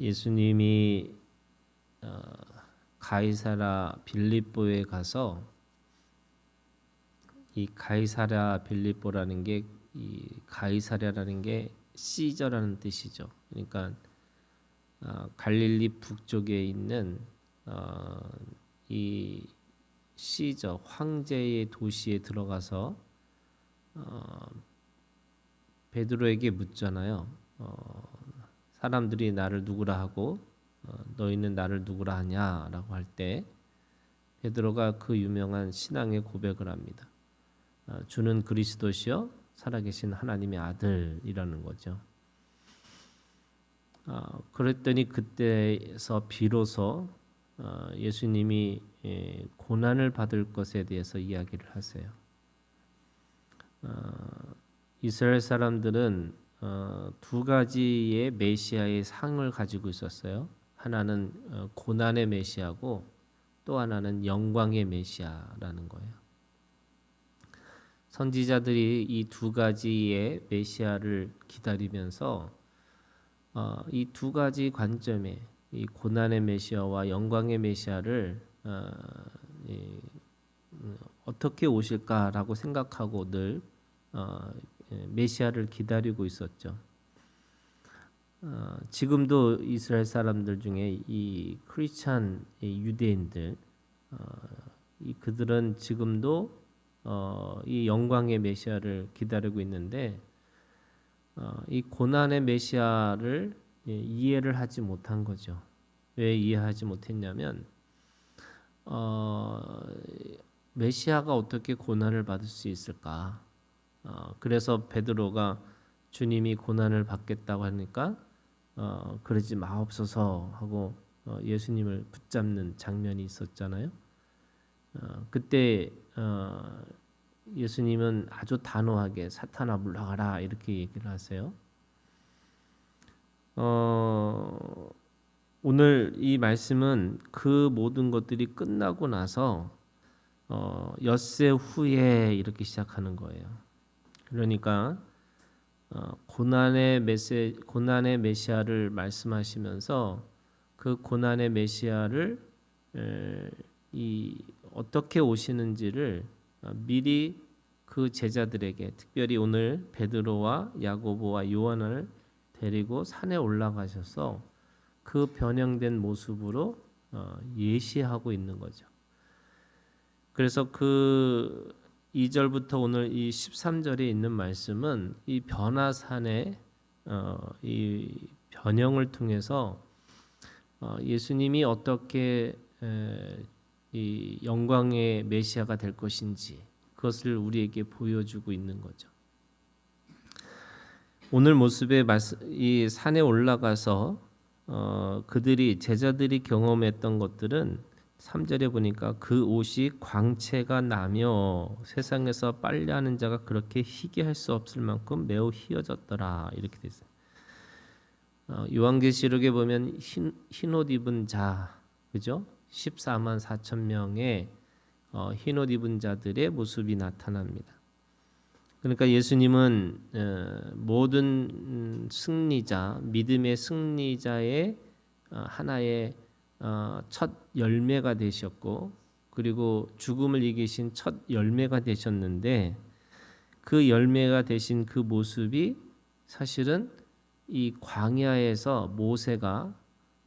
예수님이 가이사랴 빌립보에 가서 이 가이사랴 빌립보라는 게 이 가이사랴라는 게 시저라는 뜻이죠. 그러니까 갈릴리 북쪽에 있는 이 시저 황제의 도시에 들어가서 베드로에게 묻잖아요. 사람들이 나를 누구라 하고 너희는 나를 누구라 하냐라고 할 때 베드로가 그 유명한 신앙의 고백을 합니다. 주는 그리스도시요 살아계신 하나님의 아들이라는 거죠. 그랬더니 그때서 비로소 예수님이 고난을 받을 것에 대해서 이야기를 하세요. 이스라엘 사람들은 두 가지의 메시아의 상을 가지고 있었어요. 하나는 고난의 메시아고 또 하나는 영광의 메시아라는 거예요. 선지자들이 이 두 가지의 메시아를 기다리면서 이 두 가지 관점에 이 고난의 메시아와 영광의 메시아를 어떻게 오실까라고 생각하고 늘 메시아를 기다리고 있었죠. 지금도 이스라엘 사람들 중에 이 크리스찬 유대인들 그들은 지금도 이 영광의 메시아를 기다리고 있는데 이 고난의 메시아를 이해를 하지 못한 거죠. 왜 이해하지 못했냐면 메시아가 어떻게 고난을 받을 수 있을까? 그래서 베드로가 주님이 고난을 받겠다고 하니까 그러지 마옵소서 하고 예수님을 붙잡는 장면이 있었잖아요. 그때 예수님은 아주 단호하게 사탄아 물러가라 이렇게 얘기를 하세요. 오늘 이 말씀은 그 모든 것들이 끝나고 나서 엿새 후에 이렇게 시작하는 거예요. 그러니까 고난의 메시아를 말씀하시면서 그 고난의 메시아를 어떻게 오시는지를 미리 그 제자들에게, 특별히 오늘 베드로와 야고보와 요한을 데리고 산에 올라가셔서 그 변형된 모습으로 예시하고 있는 거죠. 그래서 그 2절부터 오늘 이 13절에 있는 말씀은 이 변화산의 이 변형을 통해서 예수님이 어떻게 이 영광의 메시아가 될 것인지 그것을 우리에게 보여주고 있는 거죠. 오늘 모습의 이 산에 올라가서 제자들이 경험했던 것들은 3절에 보니까 그 옷이 광채가 나며 세상에서 빨래하는 자가 그렇게 희게 할 수 없을 만큼 매우 희어졌더라 이렇게 돼 있어요. 요한계시록에 보면 흰 옷 입은 자, 그죠? 14만 4천 명의 흰 옷 입은 자들의 모습이 나타납니다. 그러니까 예수님은 모든 승리자, 믿음의 승리자의 하나의 첫 열매가 되셨고, 그리고 죽음을 이기신 첫 열매가 되셨는데, 그 열매가 되신 그 모습이 사실은 이 광야에서 모세가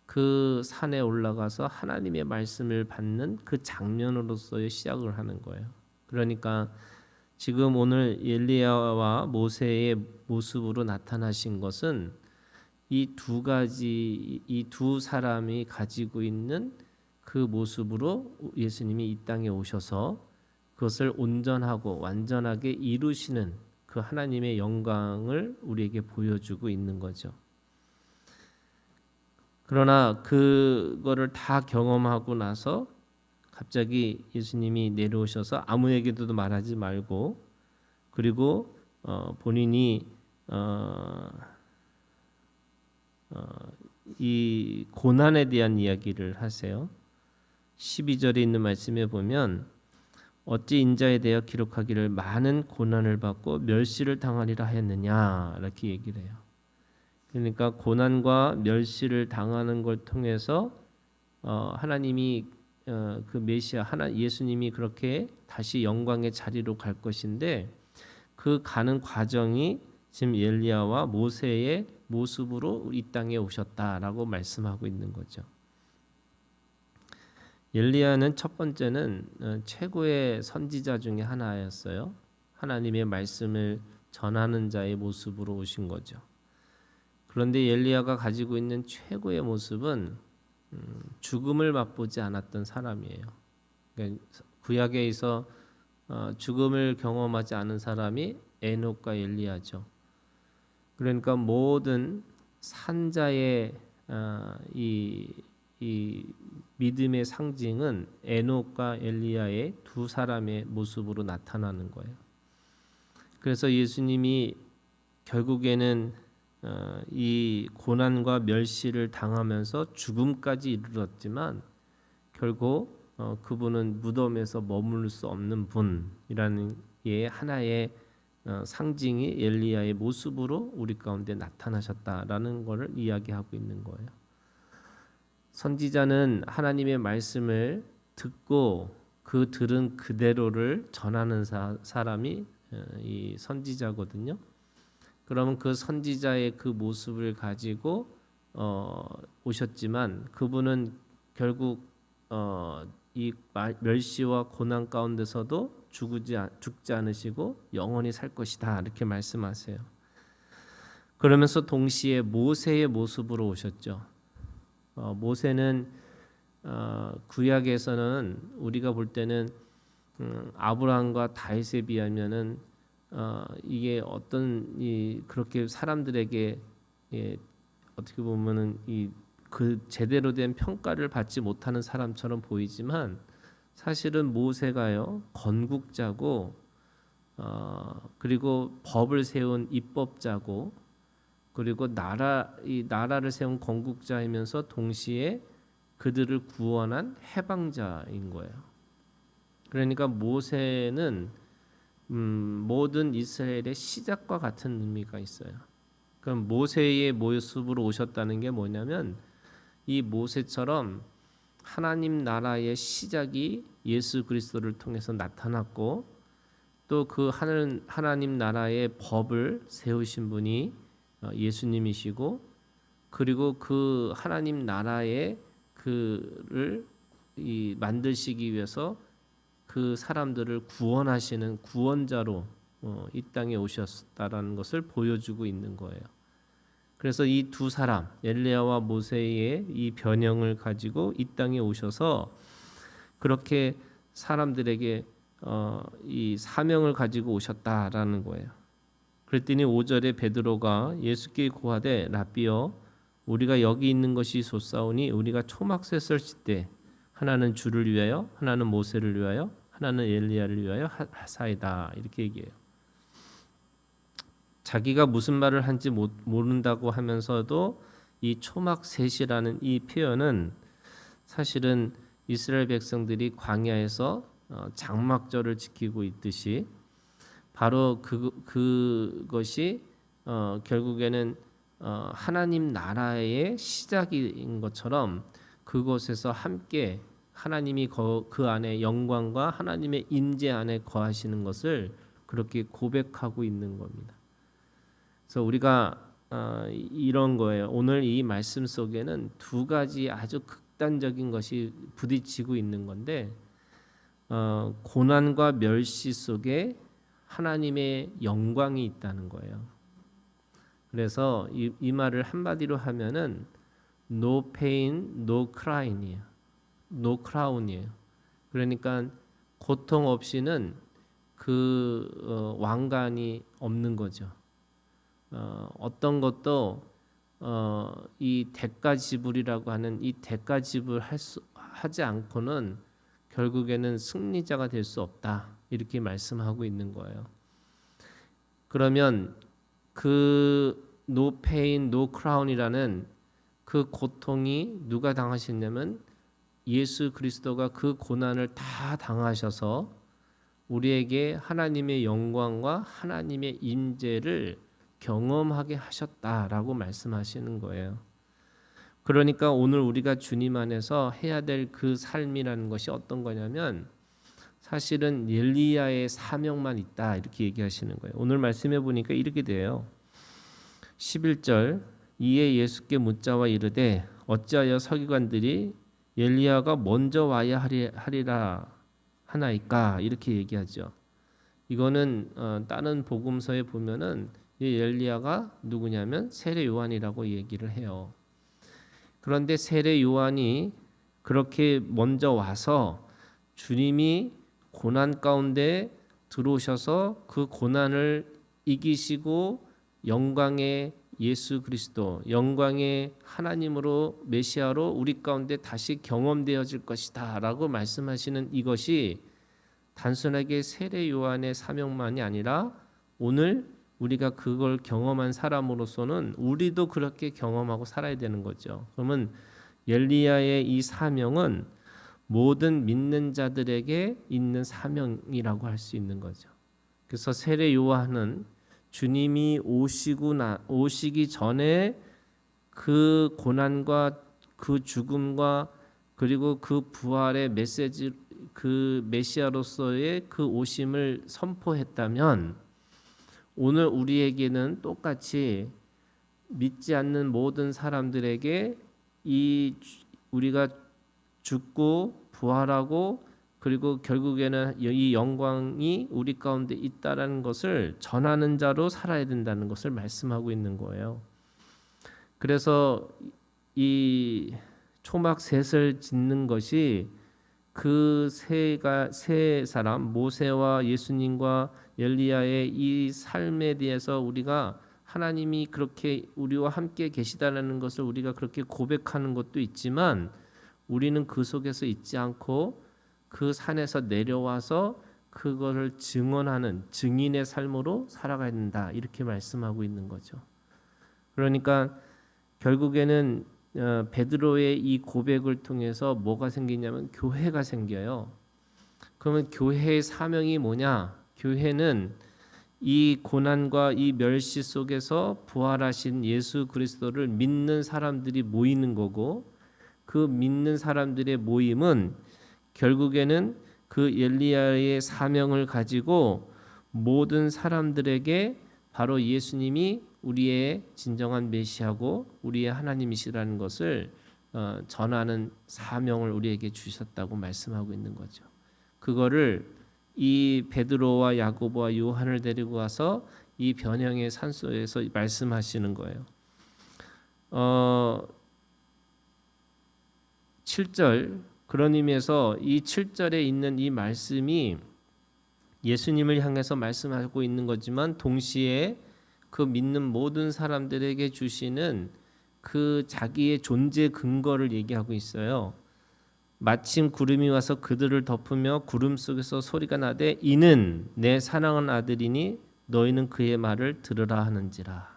그 산에 올라가서 하나님의 말씀을 받는 그 장면으로서의 시작을 하는 거예요. 그러니까 지금 오늘 엘리야와 모세의 모습으로 나타나신 것은 이 두 사람이 가지고 있는 그 모습으로 예수님이 이 땅에 오셔서 그것을 온전하고 완전하게 이루시는 그 하나님의 영광을 우리에게 보여주고 있는 거죠. 그러나 그거를 다 경험하고 나서 갑자기 예수님이 내려오셔서 아무에게도 말하지 말고, 그리고 본인이 이 고난에 대한 이야기를 하세요. 12절에 있는 말씀에 보면 어찌 인자에 대하여 기록하기를 많은 고난을 받고 멸시를 당하리라 했느냐 이렇게 얘기를 해요. 그러니까 고난과 멸시를 당하는 걸 통해서 하나님이 그 메시아 예수님이 그렇게 다시 영광의 자리로 갈 것인데 그 가는 과정이 지금 엘리야와 모세의 모습으로 이 땅에 오셨다라고 말씀하고 있는 거죠. 엘리야는 첫 번째는 최고의 선지자 중에 하나였어요. 하나님의 말씀을 전하는 자의 모습으로 오신 거죠. 그런데 엘리야가 가지고 있는 최고의 모습은 죽음을 맛보지 않았던 사람이에요. 그러니까 구약에서 죽음을 경험하지 않은 사람이 에녹과 엘리야죠. 그러니까 모든 산자의 이 믿음의 상징은 에녹과 엘리야의 두 사람의 모습으로 나타나는 거예요. 그래서 예수님이 결국에는 이 고난과 멸시를 당하면서 죽음까지 이르렀지만 결국 그분은 무덤에서 머물 수 없는 분이라는 게 하나의 상징이 엘리야의 모습으로 우리 가운데 나타나셨다라는 것을 이야기하고 있는 거예요. 선지자는 하나님의 말씀을 듣고 그 들은 그대로를 전하는 사람이 이 선지자거든요. 그러면 그 선지자의 그 모습을 가지고 오셨지만 그분은 결국 이 멸시와 고난 가운데서도 죽지 않으시고 영원히 살 것이다 이렇게 말씀하세요. 그러면서 동시에 모세의 모습으로 오셨죠. 모세는 구약에서는 우리가 볼 때는 아브라함과 다윗에 비하면은 이게 어떤 그렇게 사람들에게 어떻게 보면은 그 제대로 된 평가를 받지 못하는 사람처럼 보이지만 사실은 모세가요 건국자고 그리고 법을 세운 입법자고 그리고 이 나라를 세운 건국자이면서 동시에 그들을 구원한 해방자인 거예요. 그러니까 모세는 모든 이스라엘의 시작과 같은 의미가 있어요. 그럼 모세의 모습으로 오셨다는 게 뭐냐면 이 모세처럼 하나님 나라의 시작이 예수 그리스도를 통해서 나타났고 또 그 하나님 나라의 법을 세우신 분이 예수님이시고 그리고 그 하나님 나라의 그를 만드시기 위해서 그 사람들을 구원하시는 구원자로 이 땅에 오셨다라는 것을 보여주고 있는 거예요. 그래서 이 두 사람 엘리야와 모세의 이 변형을 가지고 이 땅에 오셔서 그렇게 사람들에게 이 사명을 가지고 오셨다라는 거예요. 그랬더니 5절에 베드로가 예수께 고하되 라삐여 우리가 여기 있는 것이 좋사오니 우리가 초막셋을 칠 하나는 주를 위하여 하나는 모세를 위하여 하나는 엘리야를 위하여 하사이다 이렇게 얘기해요. 자기가 무슨 말을 한지 모른다고 하면서도 이 초막셋이라는 이 표현은 사실은 이스라엘 백성들이 광야에서 장막절을 지키고 있듯이 바로 그것이 결국에는 하나님 나라의 시작인 것처럼 그곳에서 함께 하나님이 그 안에 영광과 하나님의 임재 안에 거하시는 것을 그렇게 고백하고 있는 겁니다. 그래서 우리가 이런 거예요. 오늘 이 말씀 속에는 두 가지 아주 극단적인 것이 부딪히고 있는 건데 고난과 멸시 속에 하나님의 영광이 있다는 거예요. 그래서 이 말을 한마디로 하면은 no pain, no cry이에요. no crown이에요. 그러니까 고통 없이는 그 왕관이 없는 거죠. 어떤 것도 이 대가 지불이라고 하는 이 대가 지불 하지 않고는 결국에는 승리자가 될 수 없다. 이렇게 말씀하고 있는 거예요. 그러면 그 no pain, no crown이라는 그 고통이 누가 당하셨냐면 예수 그리스도가 그 고난을 다 당하셔서 우리에게 하나님의 영광과 하나님의 임재를 경험하게 하셨다라고 말씀하시는 거예요. 그러니까 오늘 우리가 주님 안에서 해야 될 그 삶이라는 것이 어떤 거냐면 사실은 엘리야의 사명만 있다 이렇게 얘기하시는 거예요. 오늘 말씀해 보니까 이렇게 돼요. 11절 이에 예수께 묻자와 이르되 어찌하여 서기관들이 엘리야가 먼저 와야 하리라 하나이까 이렇게 얘기하죠. 이거는 다른 복음서에 보면은 이 엘리야가 누구냐면 세례 요한이라고 얘기를 해요. 그런데 세례 요한이 그렇게 먼저 와서 주님이 고난 가운데 들어오셔서 그 고난을 이기시고 영광의 예수 그리스도, 영광의 하나님으로 메시아로 우리 가운데 다시 경험되어질 것이다 라고 말씀하시는 이것이 단순하게 세례 요한의 사명만이 아니라 오늘 우리가 그걸 경험한 사람으로서는 우리도 그렇게 경험하고 살아야 되는 거죠. 그러면 엘리야의 이 사명은 모든 믿는 자들에게 있는 사명이라고 할 수 있는 거죠. 그래서 세례 요한은 주님이 오시기 전에 그 고난과 그 죽음과 그리고 그 부활의 메시지, 그 메시아로서의 그 오심을 선포했다면 오늘 우리에게는 똑같이 믿지 않는 모든 사람들에게 이 우리가 죽고 부활하고 그리고 결국에는 이 영광이 우리 가운데 있다라는 것을 전하는 자로 살아야 된다는 것을 말씀하고 있는 거예요. 그래서 이 초막 셋을 짓는 것이 그 세 사람 모세와 예수님과 엘리야의 이 삶에 대해서 우리가 하나님이 그렇게 우리와 함께 계시다는 것을 우리가 그렇게 고백하는 것도 있지만 우리는 그 속에서 있지 않고 그 산에서 내려와서 그거를 증언하는 증인의 삶으로 살아가야 된다 이렇게 말씀하고 있는 거죠. 그러니까 결국에는 베드로의 이 고백을 통해서 뭐가 생기냐면 교회가 생겨요. 그러면 교회의 사명이 뭐냐? 교회는 이 고난과 이 멸시 속에서 부활하신 예수 그리스도를 믿는 사람들이 모이는 거고 그 믿는 사람들의 모임은 결국에는 그 엘리야의 사명을 가지고 모든 사람들에게 바로 예수님이 우리의 진정한 메시아고 우리의 하나님이시라는 것을 전하는 사명을 우리에게 주셨다고 말씀하고 있는 거죠. 그거를 이 베드로와 야고보와 요한을 데리고 와서 이 변형의 산소에서 말씀하시는 거예요. 7절 그런 의미에서 이 7절에 있는 이 말씀이 예수님을 향해서 말씀하고 있는 거지만 동시에 그 믿는 모든 사람들에게 주시는 그 자기의 존재 근거를 얘기하고 있어요. 마침 구름이 와서 그들을 덮으며 구름 속에서 소리가 나되 이는 내 사랑하는 아들이니 너희는 그의 말을 들으라 하는지라.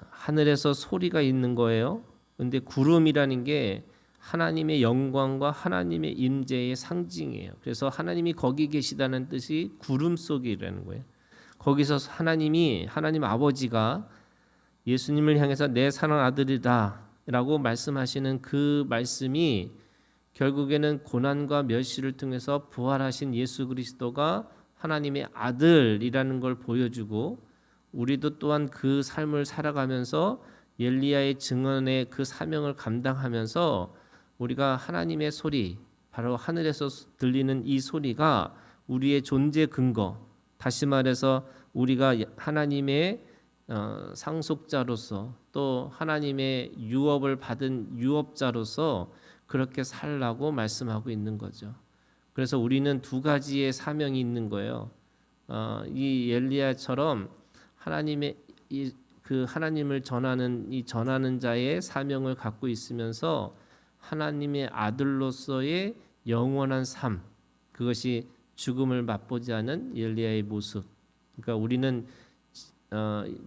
하늘에서 소리가 있는 거예요. 근데 구름이라는 게 하나님의 영광과 하나님의 임재의 상징이에요. 그래서 하나님이 거기 계시다는 뜻이 구름 속이라는 거예요. 거기서 하나님 아버지가 예수님을 향해서 내 사랑 아들이다 라고 말씀하시는 그 말씀이 결국에는 고난과 멸시를 통해서 부활하신 예수 그리스도가 하나님의 아들이라는 걸 보여주고 우리도 또한 그 삶을 살아가면서 엘리야의 증언의 그 사명을 감당하면서 우리가 하나님의 소리, 바로 하늘에서 들리는 이 소리가 우리의 존재 근거, 다시 말해서 우리가 하나님의 상속자로서 또 하나님의 유업을 받은 유업자로서 그렇게 살라고 말씀하고 있는 거죠. 그래서 우리는 두 가지의 사명이 있는 거예요. 이 엘리야처럼 하나님의 그 하나님을 전하는 자의 사명을 갖고 있으면서 하나님의 아들로서의 영원한 삶, 그것이 죽음을 맛보지 않은 엘리야의 모습. 그러니까 우리는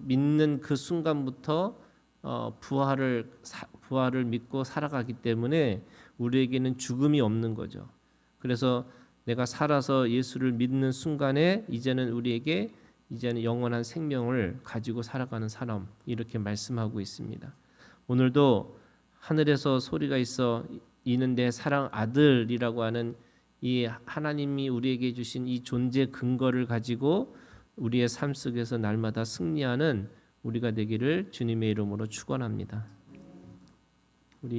믿는 그 순간부터 부활을 믿고 살아가기 때문에 우리에게는 죽음이 없는 거죠. 그래서 내가 살아서 예수를 믿는 순간에 이제는 우리에게 이제는 영원한 생명을 가지고 살아가는 사람 이렇게 말씀하고 있습니다. 오늘도 하늘에서 소리가 있어 이는 내 사랑 아들이라고 하는 이 하나님이 우리에게 주신 이 존재 근거를 가지고 우리의 삶 속에서 날마다 승리하는 우리가 되기를 주님의 이름으로 축원합니다. 우리